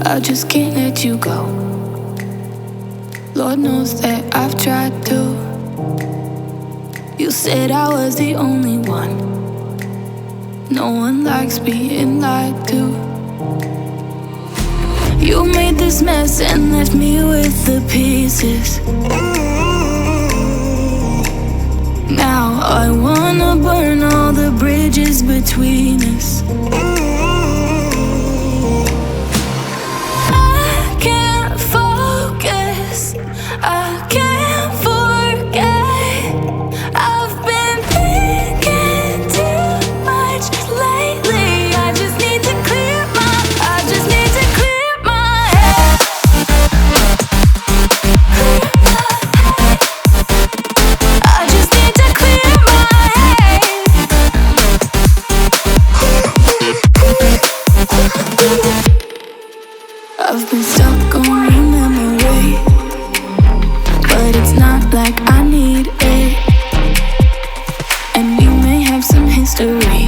I just can't let you go. Lord knows that I've tried to. You said I was the only one. No one likes being lied to. You made this mess and left me with the pieces. Now I wanna burn all the bridges between us. I can't focus, I can't forget. I've been thinking too much lately. I just need to clear my head. I just need to clear my head. I've been stuck on your memory, but it's not like I need it. And we may have some history,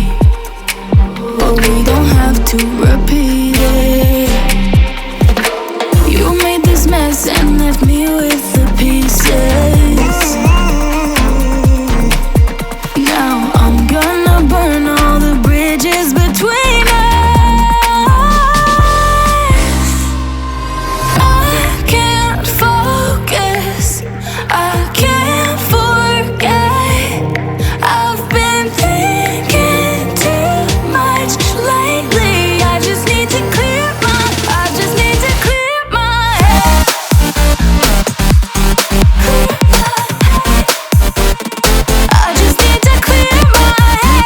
but we don't have to repeat it. You made this mess and left me with the pieces. Now I'm gonna burn all the bridges between us. I can't focus, I can't forget. I've been thinking too much lately. I just need to clear my head. I just need to clear my head. I just need to clear my head.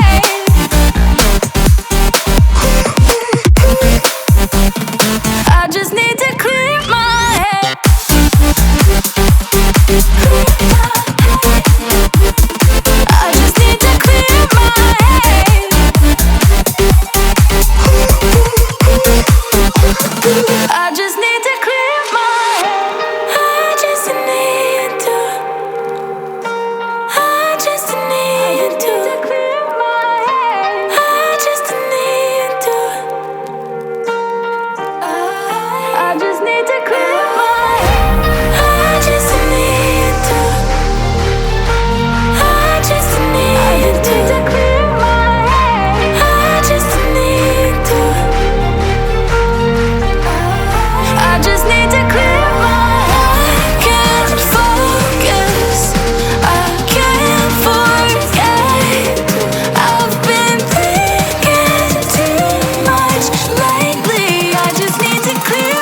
I just need to clear my head. I just need to clear my head. I just need to. I just need to clear my head. I just need to. I just need to clear my head. I just need to. I just need to clear my head. I just need to. I just need to clear my head. I can't focus, I can't forget. I've been thinking too much lately. I just need to clear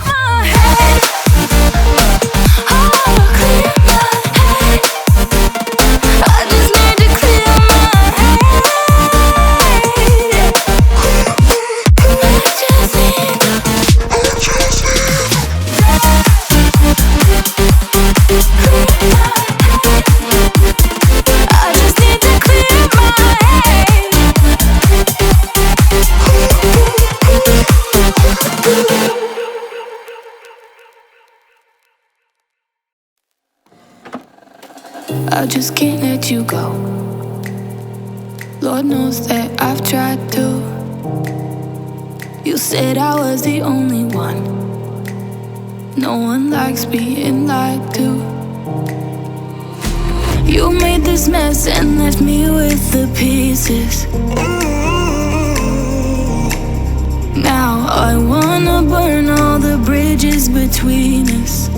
my head. Oh, clear my head. I just need to clear my head. I just need to clear my head. I just can't let you go. Lord knows that I've tried to. You said I was the only one. No one likes being lied to. You made this mess and left me with the pieces. Now I wanna burn all the bridges between us.